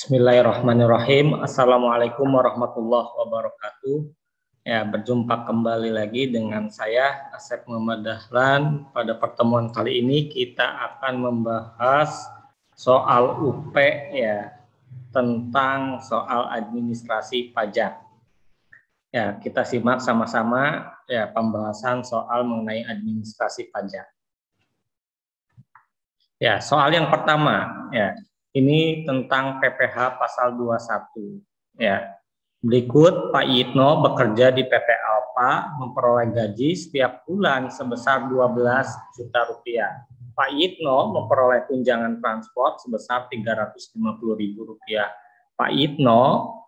Bismillahirrahmanirrahim. Assalamualaikum warahmatullahi wabarakatuh. Ya, berjumpa kembali lagi dengan saya Asep Muhammad Dahlan. Pada pertemuan kali ini kita akan membahas soal UP ya, tentang soal administrasi pajak. Ya, kita simak sama-sama ya pembahasan soal mengenai administrasi pajak. Ya, soal yang pertama ya. Ini tentang PPh pasal 21. Ya. Berikut Pak Yitno bekerja di PT Alfa memperoleh gaji setiap bulan sebesar 12 juta rupiah. Pak Yitno memperoleh tunjangan transport sebesar 350.000 rupiah. Pak Yitno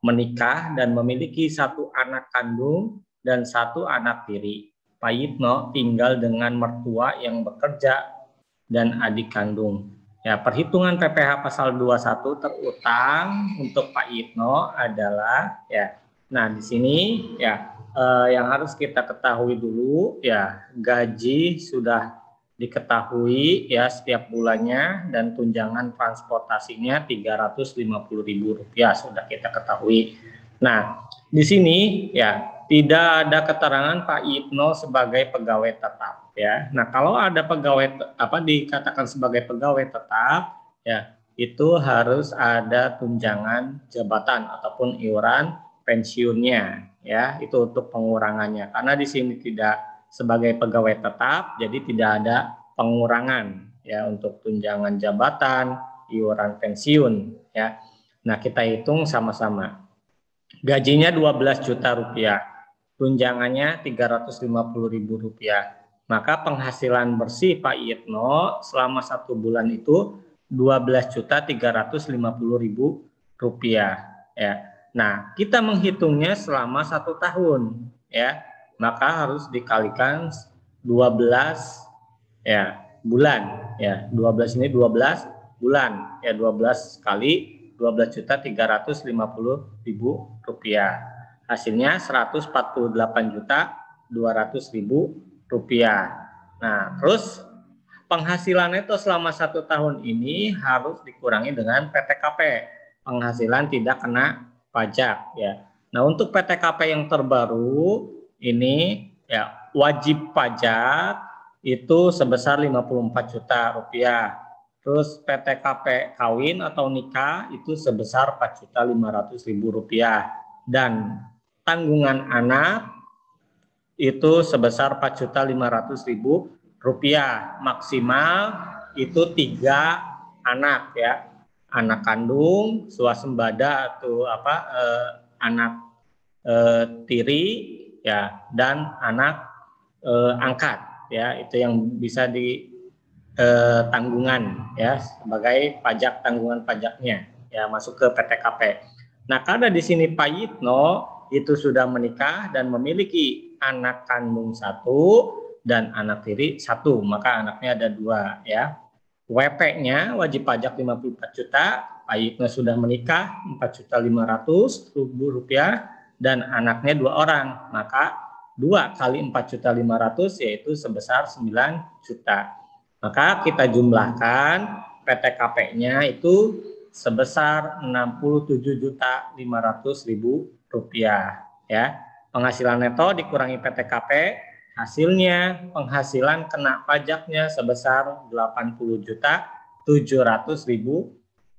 menikah dan memiliki satu anak kandung dan satu anak tiri. Pak Yitno tinggal dengan mertua yang bekerja dan adik kandung. Ya, perhitungan PPh pasal 21 terutang untuk Pak Yitno adalah ya. Nah, di sini ya yang harus kita ketahui dulu ya, gaji sudah diketahui ya setiap bulannya dan tunjangan transportasinya 350.000 rupiah sudah kita ketahui. Nah, di sini ya tidak ada keterangan Pak Yitno sebagai pegawai tetap ya. Nah, kalau ada pegawai dikatakan sebagai pegawai tetap ya, itu harus ada tunjangan jabatan ataupun iuran pensiunnya ya, itu untuk pengurangannya. Karena di sini tidak sebagai pegawai tetap, jadi tidak ada pengurangan ya untuk tunjangan jabatan, iuran pensiun ya. Nah, kita hitung sama-sama. Gajinya 12 juta rupiah, tunjangannya 350.000 rupiah. Maka penghasilan bersih Pak Yitno selama 1 bulan itu 12.350.000 rupiah ya. Nah, kita menghitungnya selama 1 tahun ya. Maka harus dikalikan 12 ya bulan ya. 12 ini 12 bulan ya, 12 kali 12.350.000 rupiah. Hasilnya 148.200.000 rupiah. Nah, terus penghasilan itu selama 1 tahun ini harus dikurangi dengan PTKP, penghasilan tidak kena pajak ya. Nah, untuk PTKP yang terbaru ini ya wajib pajak itu sebesar 54 juta rupiah. Terus PTKP kawin atau nikah itu sebesar 4.500.000 rupiah dan tanggungan anak itu sebesar 4.500.000 rupiah, maksimal itu 3 anak ya, anak kandung, swasembada atau anak tiri ya, dan anak angkat ya, itu yang bisa di tanggungan ya sebagai pajak, tanggungan pajaknya ya masuk ke PTKP. Nah, karena di sini Pak Yitno itu sudah menikah dan memiliki anak kandung 1 dan anak tiri 1, maka anaknya ada 2 ya. WP-nya wajib pajak 54 juta, Pak Yitno sudah menikah 4.500.000 rupiah dan anaknya 2 orang, maka 2 kali 4.500.000 yaitu sebesar 9 juta. Maka kita jumlahkan PTKP-nya itu sebesar 67.500.000 rupiah ya. Penghasilan neto dikurangi PTKP, hasilnya penghasilan kena pajaknya sebesar 80.700.000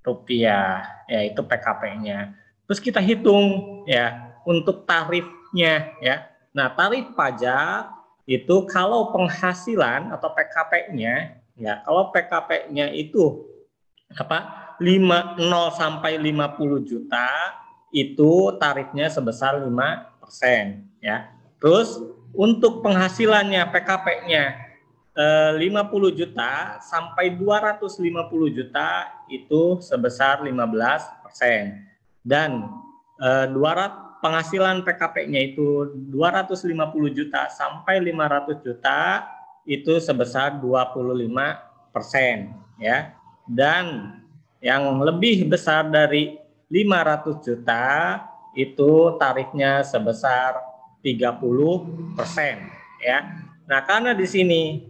rupiah, yaitu PKP-nya. Terus kita hitung ya untuk tarifnya ya. Nah, tarif pajak itu kalau penghasilan atau PKP-nya ya, kalau PKP-nya itu 0 sampai 50 juta itu tarifnya sebesar 5% ya. Terus untuk penghasilannya PKP-nya 50 juta sampai 250 juta itu sebesar 15%. Dan 200 penghasilan PKP-nya itu 250 juta sampai 500 juta itu sebesar 25% ya. Dan yang lebih besar dari 500 juta itu tarifnya sebesar 30% ya. Nah, karena di sini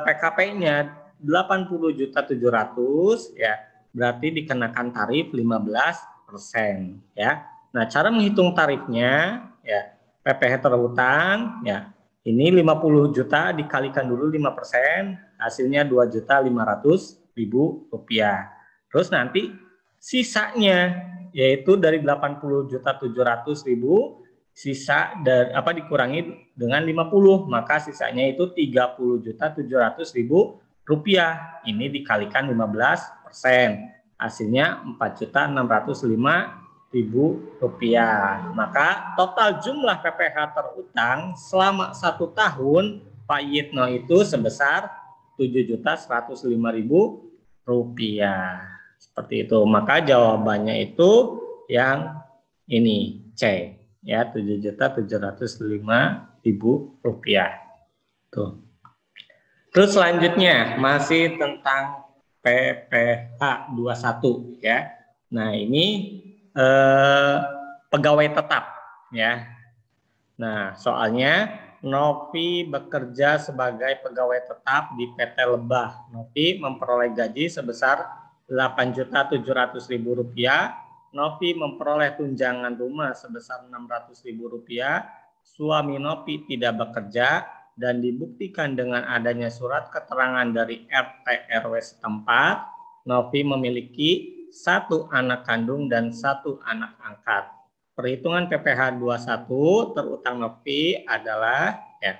PKP-nya 80.700.000 ya, berarti dikenakan tarif 15% ya. Nah, cara menghitung tarifnya ya, PPh terhutang ya. Ini 50 juta dikalikan dulu 5%, hasilnya 2.500.000 rupiah. Terus nanti sisanya yaitu dari 80.700.000 sisa dari dikurangi dengan 50, maka sisanya itu 30.700.000 rupiah. Ini dikalikan 15%, hasilnya 4.605.000 rupiah. Maka total jumlah PPh terutang selama 1 tahun Pak Yitno itu sebesar 7.105.000 rupiah. Seperti itu. Maka jawabannya itu yang ini C ya, 7.705.000 rupiah. Tuh. Terus selanjutnya masih tentang PPh 21 ya. Nah, ini pegawai tetap ya. Nah, soalnya Novi bekerja sebagai pegawai tetap di PT Lebah. Novi memperoleh gaji sebesar 8.700.000 rupiah. Novi memperoleh tunjangan rumah sebesar 600.000 rupiah. Suami Novi tidak bekerja dan dibuktikan dengan adanya surat keterangan dari RT RW setempat. Novi memiliki 1 anak kandung dan 1 anak angkat. Perhitungan PPh 21 terutang Novi adalah ya.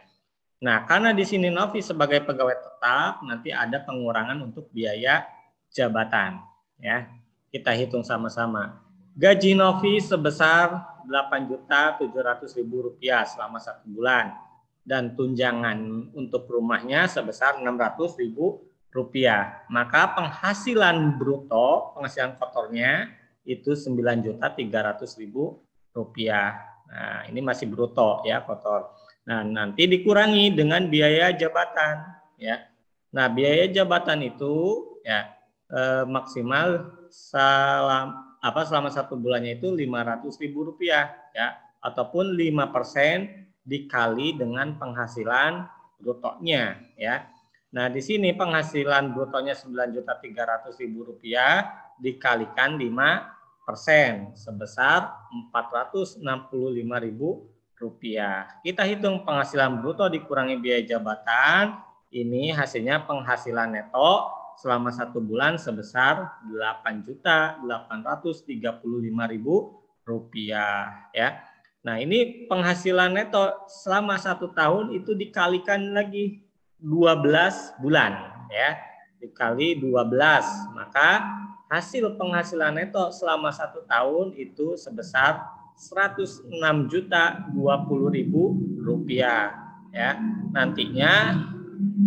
Nah, karena di sini Novi sebagai pegawai tetap, nanti ada pengurangan untuk biaya jabatan ya. Kita hitung sama-sama. Gaji Novi sebesar 8.700.000 rupiah selama 1 bulan dan tunjangan untuk rumahnya sebesar 600.000 rupiah. Maka penghasilan bruto, penghasilan kotornya itu 9.300.000 rupiah. Nah, ini masih bruto ya, kotor. Nah, nanti dikurangi dengan biaya jabatan ya. Nah, biaya jabatan itu ya maksimal selama 1 bulannya itu 500.000 rupiah ya, ataupun 5% dikali dengan penghasilan brutonya ya. Nah, di sini penghasilan brutonya 9.300.000 rupiah dikalikan 5% sebesar 465.000 rupiah. Kita hitung penghasilan bruto dikurangi biaya jabatan, ini hasilnya penghasilan neto selama 1 bulan sebesar 8.835.000 rupiah ya. Nah, ini penghasilan neto selama 1 tahun itu dikalikan lagi 12 bulan ya. Dikali 12, maka hasil penghasilan neto selama 1 tahun itu sebesar 106.020.000 rupiah ya. Nantinya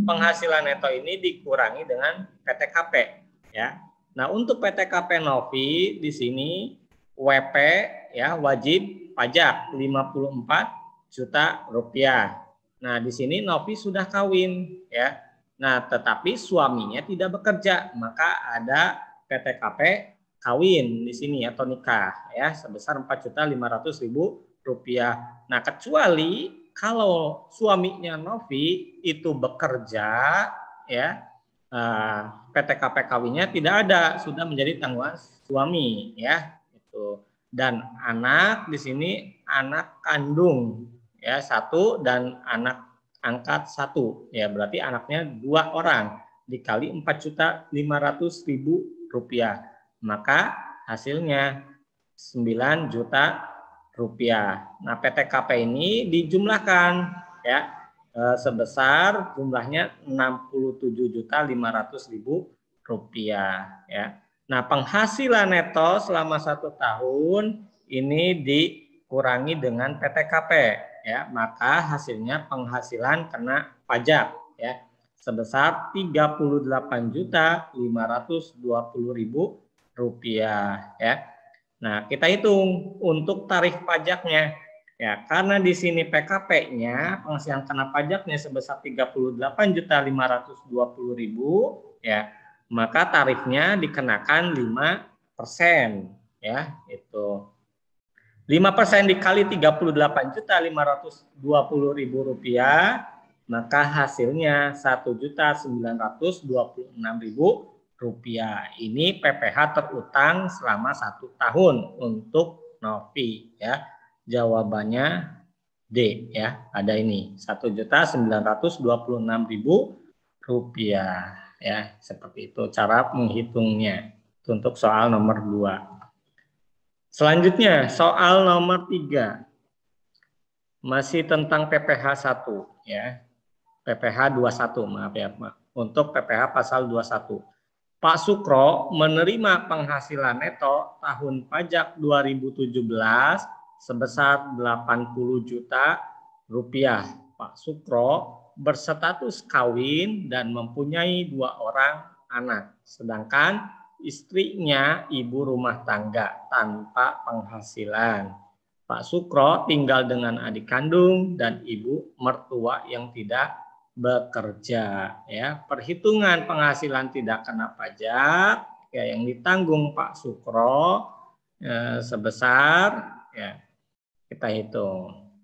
penghasilan neto ini dikurangi dengan PTKP ya. Nah, untuk PTKP Novi di sini WP ya, wajib pajak 54 juta rupiah. Nah, di sini Novi sudah kawin ya. Nah, tetapi suaminya tidak bekerja, maka ada PTKP kawin di sini atau nikah ya sebesar 4.500.000 rupiah. Nah, kecuali kalau suaminya Novi itu bekerja ya, PTKP kawinnya tidak ada, sudah menjadi tanggungan suami ya itu. Dan anak di sini anak kandung ya 1 dan anak angkat 1 ya, berarti anaknya 2 orang dikali 4.500.000 rupiah, maka hasilnya 9 juta rupiah. Nah, PTKP ini dijumlahkan ya sebesar jumlahnya 67.500.000 rupiah ya. Nah, penghasilan neto selama 1 tahun ini dikurangi dengan PTKP ya, maka hasilnya penghasilan kena pajak ya sebesar 38.520.000 rupiah ya. Nah, kita hitung untuk tarif pajaknya ya, karena di sini PKP-nya penghasilan kena pajaknya sebesar 38.520.000 ya, maka tarifnya dikenakan 5% ya, itu 5% dikali 38.520.000 rupiah, maka hasilnya 1.926.000 rupiah. Ini PPh terutang selama 1 tahun untuk Novi ya. Jawabannya D ya. Ada ini 1.926.000 rupiah ya. Seperti itu cara menghitungnya untuk soal nomor 2. Selanjutnya soal nomor 3. Masih tentang PPh 1 ya. PPh 21, maaf ya, untuk PPh pasal 21. Pak Sukro menerima penghasilan neto tahun pajak 2017 sebesar 80 juta rupiah. Pak Sukro berstatus kawin dan mempunyai 2 orang anak, sedangkan istrinya ibu rumah tangga tanpa penghasilan. Pak Sukro tinggal dengan adik kandung dan ibu mertua yang tidak bekerja ya. Perhitungan penghasilan tidak kena pajak ya, yang ditanggung Pak Sukro sebesar ya, kita hitung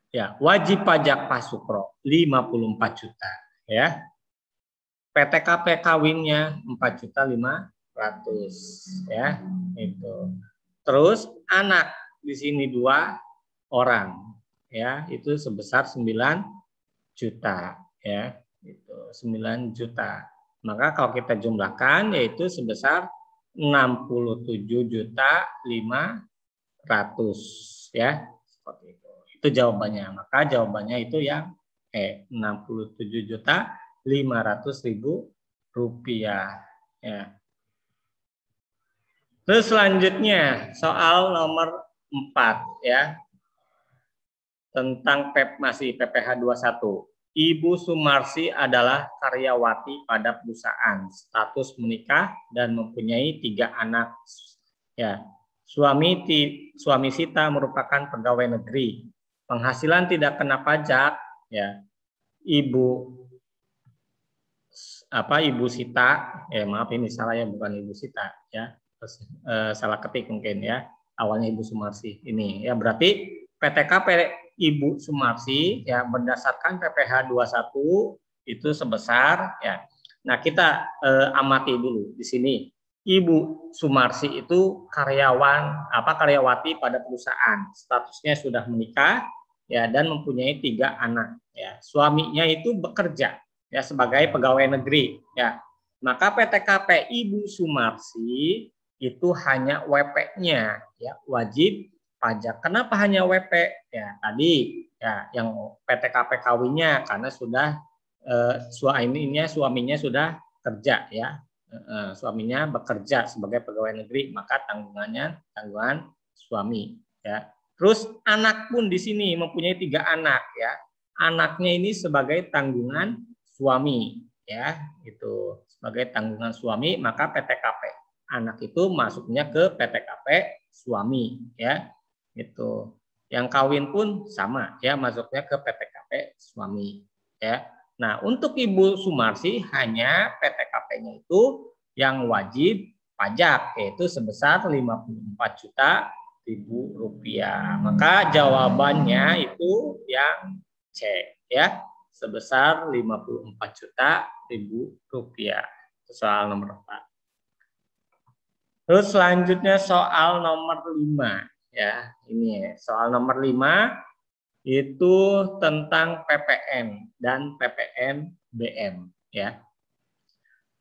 ya, wajib pajak Pak Sukro 54 juta ya. PTKP kawinnya 4.500.000 ya, itu. Terus anak di sini 2 orang ya, itu sebesar 9 juta ya, itu 9 juta. Maka kalau kita jumlahkan yaitu sebesar 67.500.000 ya, seperti itu. Itu jawabannya. Maka jawabannya itu yang 67.500.000 rupiah ya. Terus selanjutnya soal nomor 4 ya. Tentang masih PPh 21. Ibu Sumarsi adalah karyawati pada perusahaan, status menikah dan mempunyai 3 anak. Ya, suami Sita merupakan pegawai negeri. Penghasilan tidak kena pajak. Ya, Ibu Sita. Maaf ini salah ya, bukan Ibu Sita ya. Salah ketik mungkin ya. Awalnya Ibu Sumarsi ini ya, berarti PTKP Ibu Sumarsi ya berdasarkan PPh 21 itu sebesar ya. Nah, kita amati dulu di sini. Ibu Sumarsi itu karyawati pada perusahaan. Statusnya sudah menikah ya dan mempunyai 3 anak ya. Suaminya itu bekerja ya sebagai pegawai negeri ya. Maka PTKP Ibu Sumarsi itu hanya WP-nya ya, wajib pajak. Kenapa hanya WP? Ya tadi ya yang PTKP kawinnya karena sudah suaminya sudah kerja ya. Suaminya bekerja sebagai pegawai negeri, maka tanggungan suami ya. Terus anak pun di sini mempunyai 3 anak ya. Anaknya ini sebagai tanggungan suami ya, itu sebagai tanggungan suami, maka PTKP anak itu masuknya ke PTKP suami ya. Itu. Yang kawin pun sama ya, masuknya ke PTKP suami ya. Nah, untuk Ibu Sumarsi hanya PTKP-nya itu yang wajib pajak yaitu sebesar 54 juta rupiah. Maka jawabannya itu yang C ya, sebesar 54 juta rupiah. Soal nomor 4. Terus selanjutnya soal nomor 5 ya. Ini soal nomor 5 itu tentang PPN dan PPNBM ya.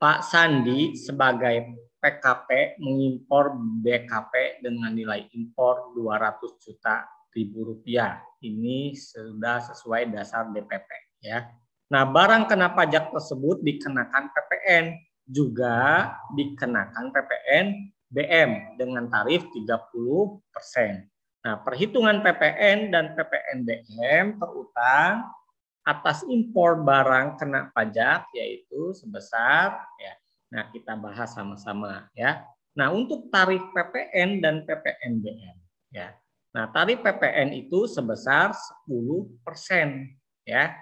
Pak Sandi sebagai PKP mengimpor BKP dengan nilai impor 200 juta rupiah. Ini sudah sesuai dasar DPP ya. Nah, barang kena pajak tersebut dikenakan PPN, juga dikenakan PPN BM dengan tarif 30%. Nah, perhitungan PPN dan PPN BM terutang atas impor barang kena pajak yaitu sebesar ya. Nah, kita bahas sama-sama ya. Nah, untuk tarif PPN dan PPN BM ya. Nah, tarif PPN itu sebesar 10% ya.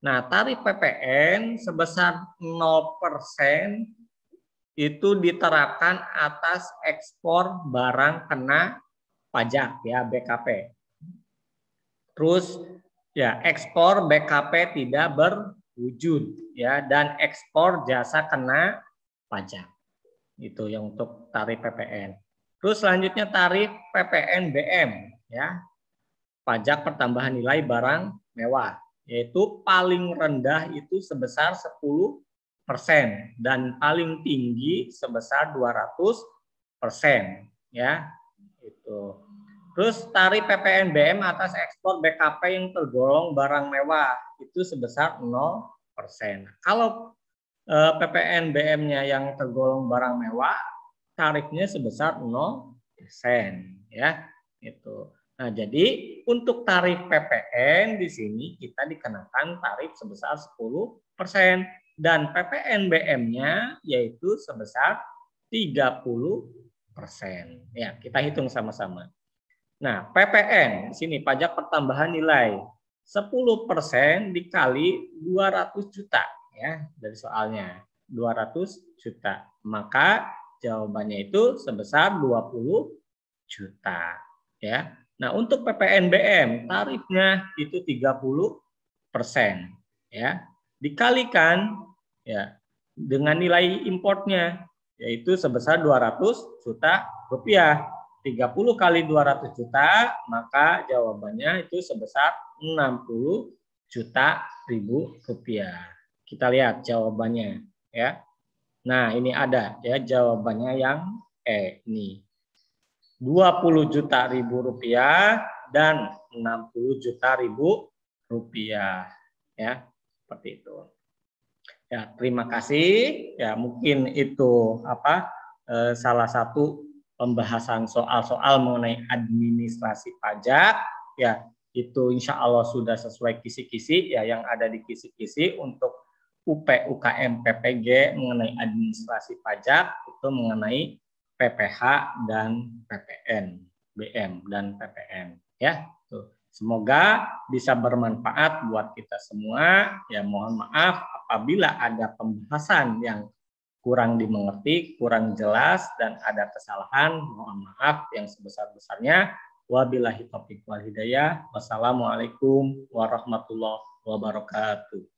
Nah, tarif PPN sebesar 0% itu diterapkan atas ekspor barang kena pajak ya, BKP. Terus ya, ekspor BKP tidak berwujud ya, dan ekspor jasa kena pajak. Itu yang untuk tarif PPN. Terus selanjutnya tarif PPNBM, ya. Pajak pertambahan nilai barang mewah, yaitu paling rendah itu sebesar 10% dan paling tinggi sebesar 200%, ya. Itu. Terus tarif PPNBM atas ekspor BKP yang tergolong barang mewah itu sebesar 0%. Kalau PPNBM-nya yang tergolong barang mewah, tarifnya sebesar 0%, ya. Itu. Nah, jadi untuk tarif PPN di sini kita dikenakan tarif sebesar 10% dan PPNBM-nya yaitu sebesar 30%. Ya, kita hitung sama-sama. Nah, PPN, di sini pajak pertambahan nilai 10% dikali 200 juta, ya, dari soalnya 200 juta. Maka jawabannya itu sebesar 20 juta, ya. Nah, untuk PPNBM tarifnya itu 30%, ya. Dikalikan ya dengan nilai importnya yaitu sebesar 200 juta rupiah. 30 kali 200 juta, maka jawabannya itu sebesar 60 juta ribu rupiah. Kita lihat jawabannya, ya. Nah, ini ada ya jawabannya yang ini. 20 juta ribu rupiah dan 60 juta ribu rupiah, ya. Seperti itu. Ya, terima kasih. Ya, mungkin itu salah satu pembahasan soal-soal mengenai administrasi pajak, ya. Itu insya Allah sudah sesuai kisi-kisi ya yang ada di kisi-kisi untuk UP UKM PPG mengenai administrasi pajak itu mengenai PPH dan PPN, BM dan PPN, ya. Tuh. Semoga bisa bermanfaat buat kita semua. Ya, mohon maaf apabila ada pembahasan yang kurang dimengerti, kurang jelas, dan ada kesalahan, mohon maaf yang sebesar-besarnya. Wabillahi taufiq wal hidayah. Wassalamualaikum warahmatullahi wabarakatuh.